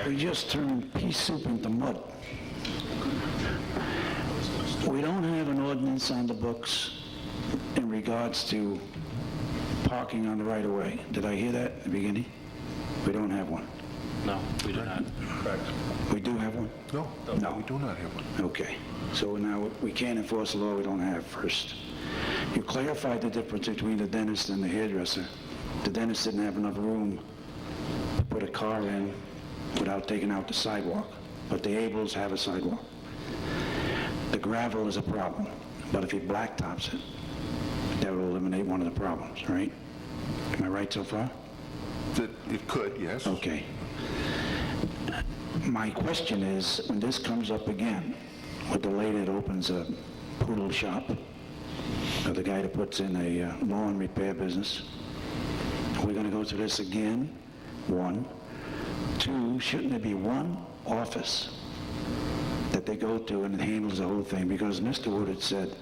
F: We just turned pea soup into mud. We don't have an ordinance on the books in regards to parking on the right-of-way. Did I hear that at the beginning? We don't have one.
E: No, we do not.
P: Correct.
F: We do have one?
G: No, we do not have one.
F: Okay. So now we can't enforce a law we don't have first. You clarified the difference between the dentist and the hairdresser. The dentist didn't have enough room to put a car in without taking out the sidewalk, but the Ables have a sidewalk. The gravel is a problem, but if he blacktops it, that will eliminate one of the problems, right? Am I right so far?
G: It could, yes.
F: Okay. My question is, when this comes up again, with the lady that opens a poodle shop, or the guy that puts in a lawn repair business, are we going to go through this again? One. Two, shouldn't there be one office that they go to and it handles the whole thing? Because Mr. Wood had said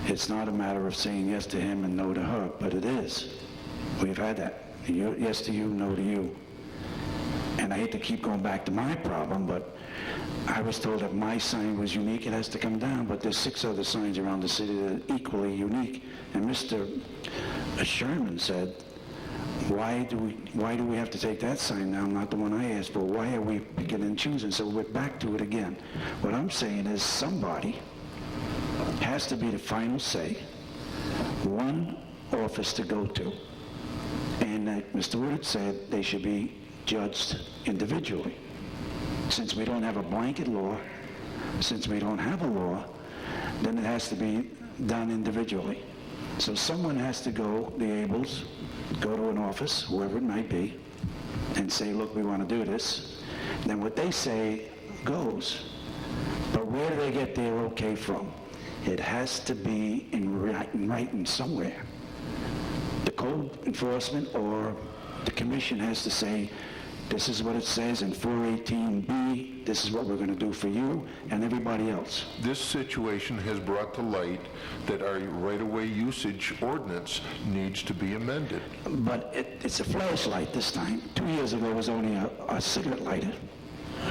F: it's not a matter of saying yes to him and no to her, but it is. We've had that. Yes to you, no to you. And I hate to keep going back to my problem, but I was told that my sign was unique, it has to come down, but there's 6 other signs around the city that are equally unique. And Mr. Sherman said, why do we have to take that sign down, not the one I asked for? Why are we picking and choosing? So we're back to it again. What I'm saying is somebody has to be the final say, one office to go to. And Mr. Wood said they should be judged individually. Since we don't have a blanket law, since we don't have a law, then it has to be done individually. So someone has to go, the Ables, go to an office, whoever it might be, and say, look, we want to do this. Then what they say goes. But where do they get their okay from? It has to be in writing somewhere. The code enforcement or the commission has to say, this is what it says in 418B, this is what we're going to do for you and everybody else.
G: This situation has brought to light that our right-of-way usage ordinance needs to be amended.
F: But it's a flashlight this time. 2 years ago it was only a cigarette lighter.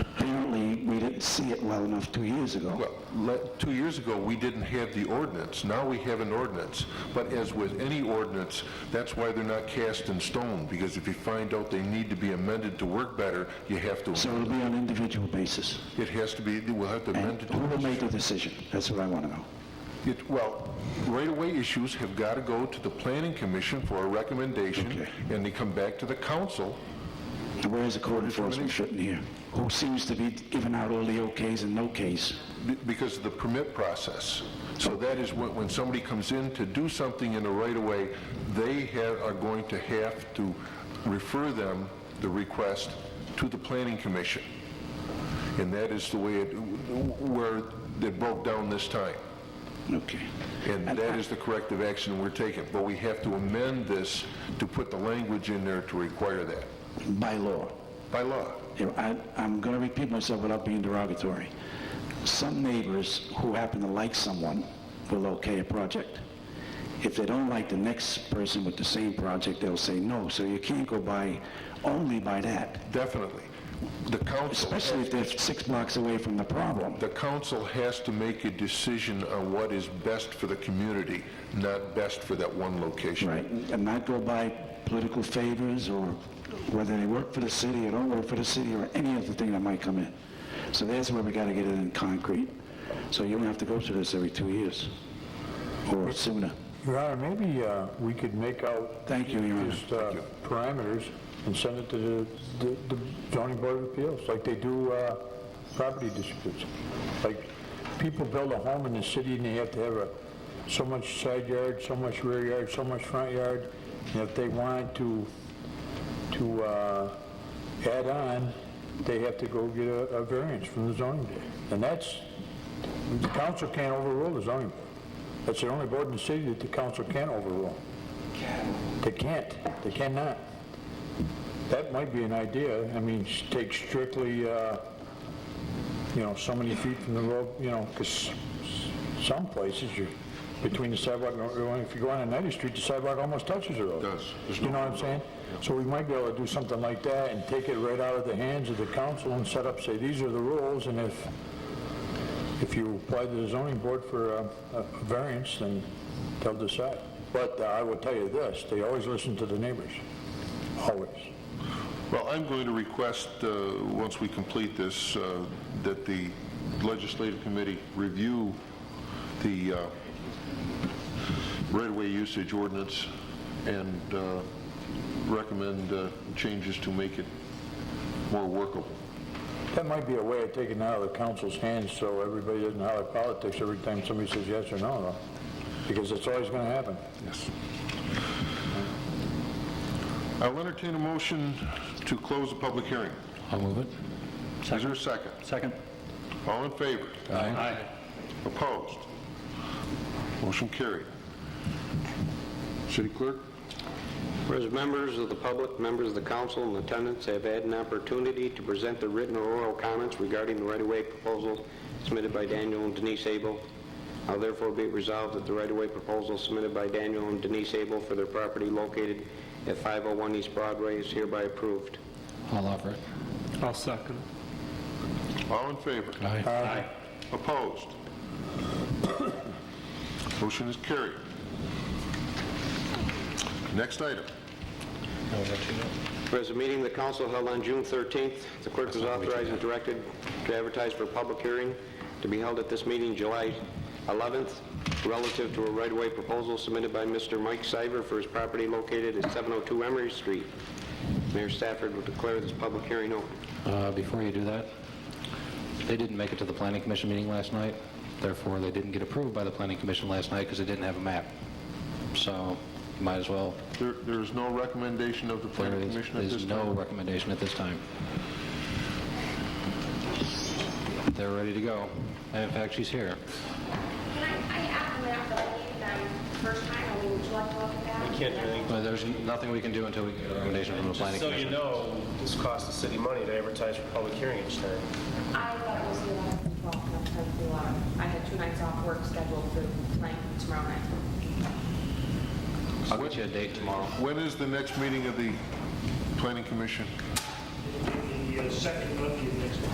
F: Apparently, we didn't see it well enough 2 years ago.
G: Well, 2 years ago, we didn't have the ordinance. Now we have an ordinance. But as with any ordinance, that's why they're not cast in stone, because if you find out they need to be amended to work better, you have to...
F: So it'll be on an individual basis?
G: It has to be, we'll have to amend it.
F: Who will make the decision? That's what I want to know.
G: Well, right-of-way issues have got to go to the Planning Commission for a recommendation, and they come back to the council
F: Where's the code enforcement sitting here? Who seems to be giving out all the okays and no okays?
G: Because of the permit process. So that is when somebody comes in to do something in the right-of-way, they are going to have to refer them, the request, to the Planning Commission. And that is the way where it broke down this time.
F: Okay.
G: And that is the corrective action we're taking. But we have to amend this to put the language in there to require that.
F: By law.
G: By law.
F: I'm going to repeat myself without being derogatory. Some neighbors who happen to like someone will okay a project. If they don't like the next person with the same project, they'll say no. So you can't go by only by that.
G: Definitely. The council,
F: especially if they're 6 blocks away from the problem.
G: The council has to make a decision on what is best for the community, not best for that one location.
F: Right, and not go by political favors or whether they work for the city or don't work for the city or any other thing that might come in. So that's where we got to get it in concrete. So you don't have to go through this every 2 years or sooner.
O: Your Honor, maybe we could make out
F: Thank you, Your Honor.
O: just parameters and send it to the zoning board of appeals, like they do property disputes. Like, people build a home in the city and they have to have so much side yard, so much rear yard, so much front yard, and if they want to add on, they have to go get a variance from the zoning board. And the council can't overrule the zoning board. That's the only board in the city that the council can't overrule. They can't. They cannot. That might be an idea. I mean, take strictly, so many feet from the road, because some places you're between the sidewalk, if you go on a 90th Street, the sidewalk almost touches the road.
G: It does.
O: You know what I'm saying? So we might be able to do something like that and take it right out of the hands of the council and set up, say, these are the rules, and if you apply to the zoning board for a variance, then they'll decide. But I will tell you this, they always listen to the neighbors. Always.
G: Well, I'm going to request, once we complete this, that the legislative committee review the right-of-way usage ordinance and recommend changes to make it more workable.
O: That might be a way of taking it out of the council's hands so everybody doesn't holler politics every time somebody says yes or no, though. Because it's always going to happen.
G: Yes. I'll entertain a motion to close the public hearing.
E: I'll move it.
G: Is there a second?
N: Second.
G: All in favor?
E: Aye.
G: Opposed? Motion carried. City Clerk?
A: Whereas members of the public, members of the council, and attendants have had an opportunity to present their written or oral comments regarding the right-of-way proposal submitted by Daniel and Denise Abel. Now therefore be it resolved that the right-of-way proposal submitted by Daniel and Denise Abel for their property located at 501 East Broadway is hereby approved.
E: I'll offer it.
P: I'll second it.
G: All in favor?
E: Aye.
G: Opposed? Motion is carried. Next item.
A: Whereas a meeting of the council held on June 13th, the clerk was authorized and directed to advertise for a public hearing to be held at this meeting July 11th relative to a right-of-way proposal submitted by Mr. Mike Siver for his property located at 702 Emery Street. Mayor Stafford will declare this public hearing open.
E: Before you do that, they didn't make it to the Planning Commission meeting last night. Therefore, they didn't get approved by the Planning Commission last night because they didn't have a map. So, you might as well.
G: There is no recommendation of the Planning Commission at this time?
E: There is no recommendation at this time. They're ready to go. And in fact, she's here.
Q: I asked them that I gave them first time. I mean, would you like to look at that?
B: We can't do anything.
E: But there's nothing we can do until we get a recommendation from the Planning
B: So
E: Commission.
B: you know, this costs the city money to advertise for public hearing each time.
Q: I thought it was the 11th and 12th, not the 10th and 11th. I had 2 nights off work scheduled for playing tomorrow night.
E: I'll get you a date tomorrow.
G: When is the next meeting of the Planning Commission?
H: The second Monday of next month.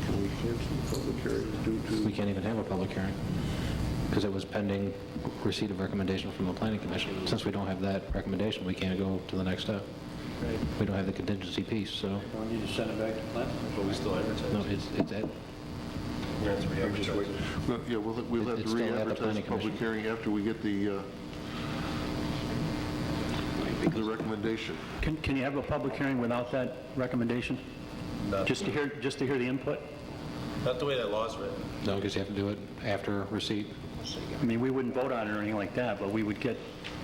G: Can we cancel the public hearing due to...
E: We can't even have a public hearing because it was pending receipt of recommendation from the Planning Commission. Since we don't have that recommendation, we can't go to the next step. We don't have the contingency piece, so...
O: Do we need to send it back to Clint?
B: But we still advertise.
E: No, it's at...
B: We're going to have to re-advertise.
G: Well, yeah, we'll have
E: It's
G: to
E: still at the
G: re-advertise the
E: planning
G: public
E: commission.
G: hearing after we get the recommendation.
N: Can you have a public hearing without that recommendation? Just to hear the input?
B: Not the way that law's written.
E: No, because you have to do it after receipt.
N: I mean, we wouldn't vote on it or anything like that, but we would get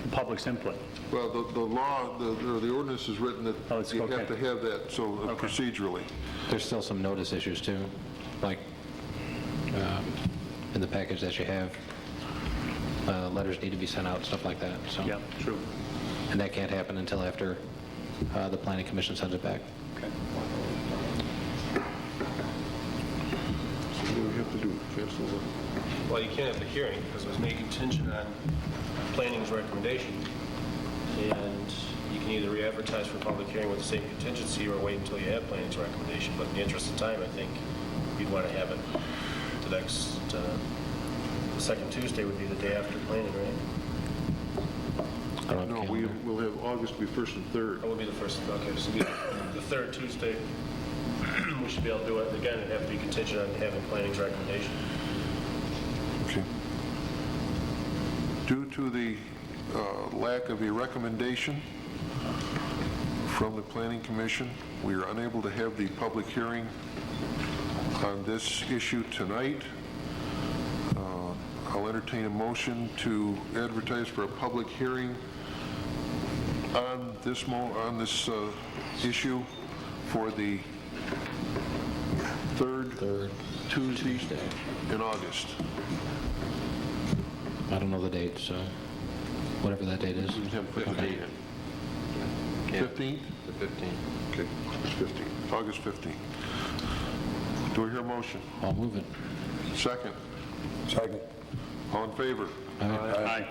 N: the public's input.
G: Well, the law, the ordinance is written that
N: it's
G: you
N: okay.
G: have to have that, so procedurally.
E: There's still some notice issues, too, like in the package that you have, letters need to be sent out, stuff like that, so...
N: Yeah, true.
E: And that can't happen until after the planning commission sends it back.
N: Okay.
G: So what do we have to do? Cancel the...
B: Well, you can't have the hearing because it was made contingent on planning's recommendation. And you can either re-advertise for public hearing with the same contingency or wait until you have planning's recommendation. But in the interest of time, I think you'd want to have it the next, the second Tuesday would be the day after planning, right?
E: I don't have a
G: No,
E: calendar.
G: we'll have August be 1st and 3rd.
B: That would be the first, okay, so it'd be the third Tuesday. We should be able to do it. Again, it'd have to be contingent on having planning's recommendation.
G: Okay. Due to the lack of a recommendation from the Planning Commission, we are unable to have the public hearing on this issue tonight. I'll entertain a motion to advertise for a public hearing on this issue for the third Tuesday in August.
E: I don't know the date, so whatever that date is.
G: We have 15th. 15th?
M: The 15th.
G: Okay, August 15th. August 15th. Do I hear a motion?
E: I'll move it.
G: Second.
O: Second.
G: All in favor?
N: Aye.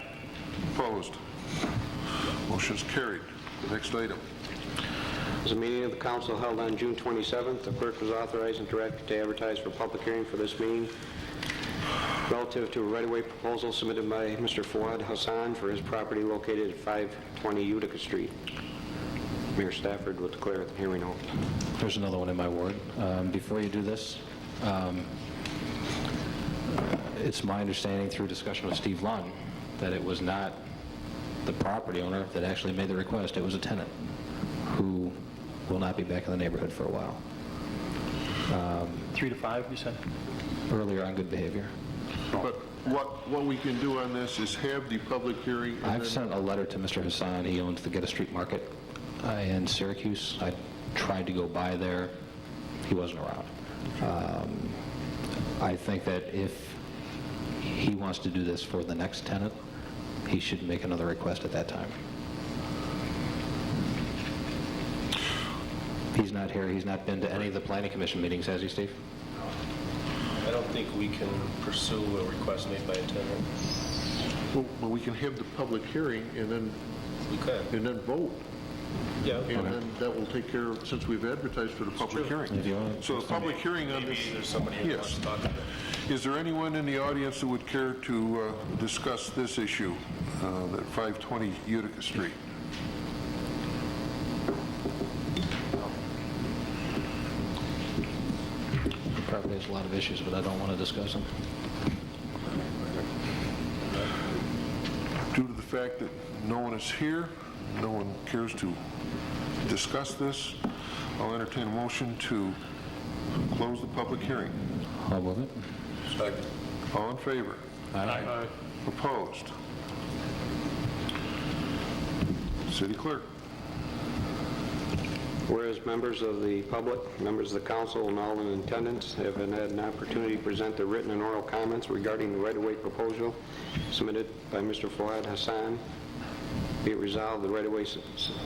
G: Opposed? Motion's carried. Next item.
A: There's a meeting of the council held on June 27th. The clerk was authorized and directed to advertise for public hearing for this meeting relative to a right-of-way proposal submitted by Mr. Fawad Hassan for his property located at 520 Utica Street. Mayor Stafford will declare the hearing open.
E: There's another one in my ward. Before you do this, it's my understanding through discussion with Steve Lund that it was not the property owner that actually made the request. It was a tenant who will not be back in the neighborhood for a while.
N: 3 to 5, you said?
E: Earlier on good behavior.
G: But what we can do on this is have the public hearing. and
E: I've
G: then-
E: sent a letter to Mr. Hassan. He owns the Get a Street Market in Syracuse. I tried to go by there. He wasn't around. I think that if he wants to do this for the next tenant, he should make another request at that time. He's not here. He's not been to any of the planning commission meetings, has he, Steve?
B: I don't think we can pursue a request made by a tenant.
G: Well, we can have the public hearing and then
B: We could.
G: and then vote.
B: Yeah.
G: And then that will take care of, since we've advertised for the public hearing.
E: If you want.
G: So the public hearing on
B: Maybe
G: this,
B: there's somebody who wants
G: yes.
B: to talk about it.
G: Is there anyone in the audience that would care to discuss this issue, at 520 Utica Street?
E: He probably has a lot of issues, but I don't want to discuss them.
G: Due to the fact that no one is here, no one cares to discuss this, I'll entertain a motion to close the public hearing.
E: I'll move it.
O: Second.
G: All in favor?
N: Aye.
G: Opposed? City Clerk.
A: Whereas members of the public, members of the council, and all in attendance have had an opportunity to present their written and oral comments regarding the right-of-way proposal submitted by Mr. Fawad Hassan. Be it resolved, the right-of-way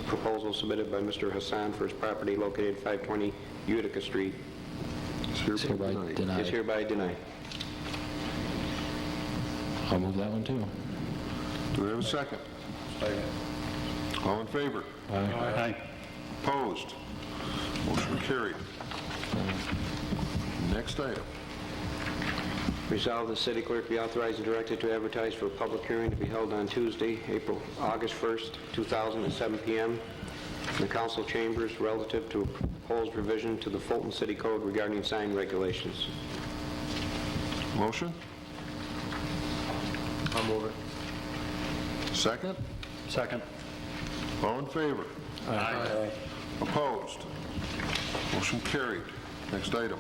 A: proposal submitted by Mr. Hassan for his property located at 520 Utica Street
E: It's hereby
A: is
E: denied.
A: hereby denied.
E: I'll move that one, too.
G: Do we have a second?
O: Second.
G: All in favor?
N: Aye.
G: Opposed? Motion carried. Next item.
A: Resolved, the city clerk be authorized and directed to advertise for a public hearing to be held on Tuesday, August 1st, 2000 at 7 p.m. in the council chambers relative to a proposed revision to the Fulton City Code regarding sign regulations.
G: Motion?
B: I'll move it.
G: Second?
N: Second.
G: All in favor?
O: Aye.
G: Opposed? Motion carried. Next item.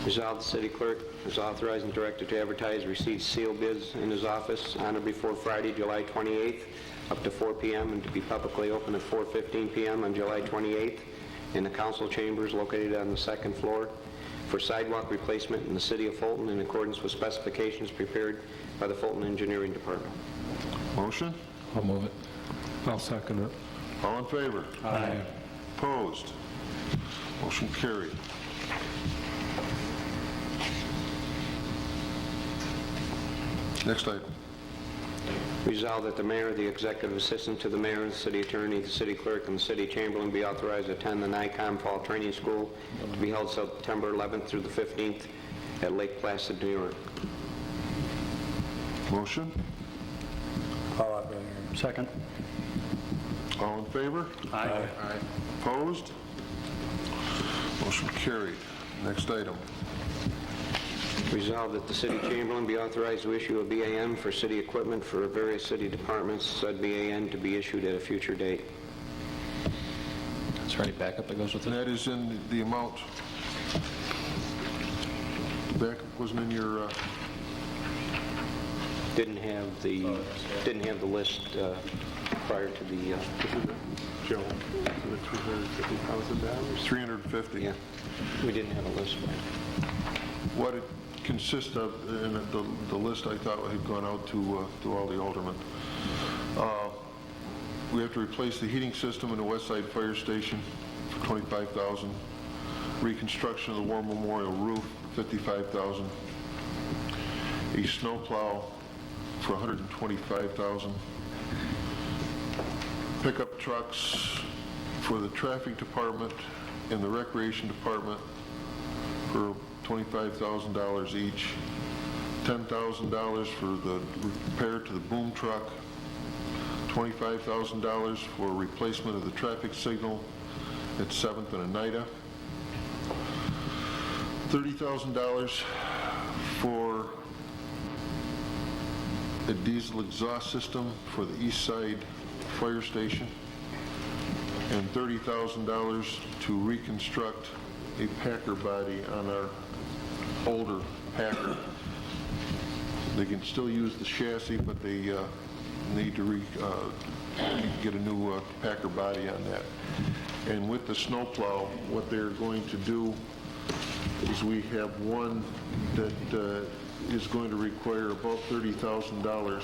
A: Resolved, the city clerk is authorized and directed to advertise received sealed bids in his office on or before Friday, July 28th, up to 4 p.m., and to be publicly open at 4:15 p.m. on July 28th in the council chambers located on the second floor for sidewalk replacement in the city of Fulton in accordance with specifications prepared by the Fulton Engineering Department.
G: Motion?
E: I'll move it.
D: I'll second it.
G: All in favor?
D: Aye.
G: Opposed? Motion carried. Next item.
A: Resolved that the mayor, the executive assistant to the mayor, the city attorney, the city clerk, and the city chamberlain be authorized to attend the NICOM Fall Training School to be held September 11th through the 15th at Lake Placid, New York.
G: Motion?
O: Call out, Mayor.
N: Second.
G: All in favor?
N: Aye.
G: Opposed? Motion carried. Next item.
A: Resolved that the city chamberlain be authorized to issue a BAN for city equipment for various city departments, said BAN to be issued at a future date.
E: Is there any backup that goes with
G: And
E: it?
G: that is in the amount. The backup wasn't in your,
A: Didn't have the list prior to the,
G: Joe, the $350,000? 350.
A: yeah, we didn't have a list.
G: What it consists of, and the list I thought had gone out to all the aldermen. We have to replace the heating system in the West Side Fire Station for $25,000. Reconstruction of the War Memorial roof, $55,000. A snowplow for $125,000. Pickup trucks for the traffic department and the recreation department for $25,000 each. $10,000 for the repair to the boom truck. $25,000 for replacement of the traffic signal at 7th and Oneida. $30,000 for a diesel exhaust system for the East Side Fire Station, and $30,000 to reconstruct a Packer body on our older Packer. They can still use the chassis, but they need to get a new Packer body on that. And with the snowplow, what they're going to do is we have one that is going to require about $30,000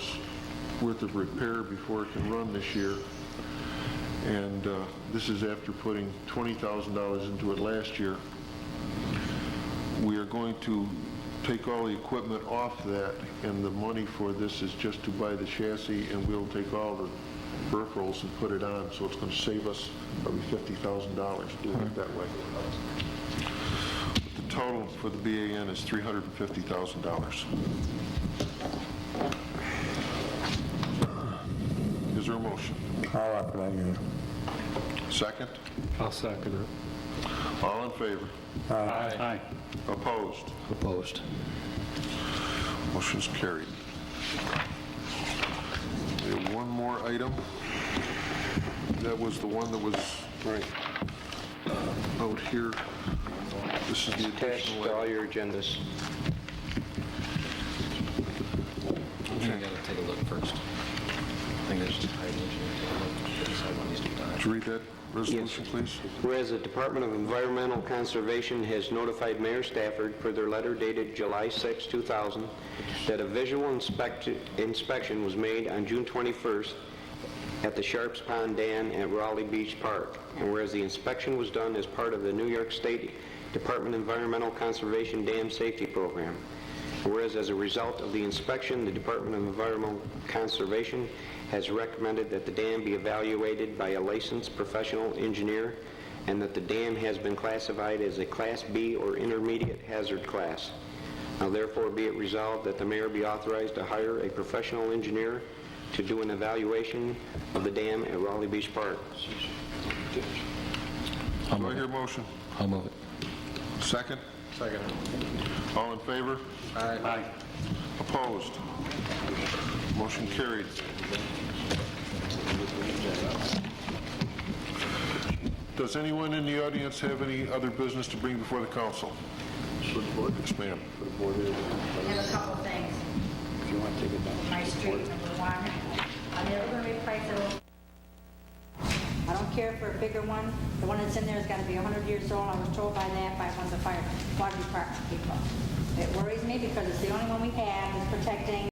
G: worth of repair before it can run this year. And this is after putting $20,000 into it last year. We are going to take all the equipment off that, and the money for this is just to buy the chassis, and we'll take all the peripherals and put it on, so it's going to save us probably $50,000 doing it that way. But the total for the BAN is $350,000. Is there a motion?
O: I'll offer that, Mayor.
G: Second?
D: I'll second it.
G: All in favor?
N: Aye.
G: Opposed?
E: Opposed.
G: Motion's carried. We have one more item. That was the one that was right out here. This is the
A: Attached
G: additional.
A: to all your agendas.
E: We gotta take a look first. I think there's just hiding here. Decide what needs to be done.
G: Would you read that resolution, please?
A: Whereas the Department of Environmental Conservation has notified Mayor Stafford, per their letter dated July 6, 2000, that a visual inspection was made on June 21st at the Sharps Pond Dam at Raleigh Beach Park. And whereas the inspection was done as part of the New York State Department of Environmental Conservation Dam Safety Program. And whereas as a result of the inspection, the Department of Environmental Conservation has recommended that the dam be evaluated by a licensed professional engineer, and that the dam has been classified as a Class B or intermediate hazard class. Now therefore be it resolved that the mayor be authorized to hire a professional engineer to do an evaluation of the dam at Raleigh Beach Park.
G: Do I hear a motion?
E: I'll move it.
G: Second?
P: Second.
G: All in favor?
P: Aye.
G: Opposed? Motion carried. Does anyone in the audience have any other business to bring before the council? Yes, ma'am.
R: I have a couple things.
G: If you want to take it down.
R: My street, number one, I'm never going to replace it. I don't care for a bigger one. The one that's in there has got to be 100 years old. I was told by that by one of the water department people. It worries me because it's the only one we have that's protecting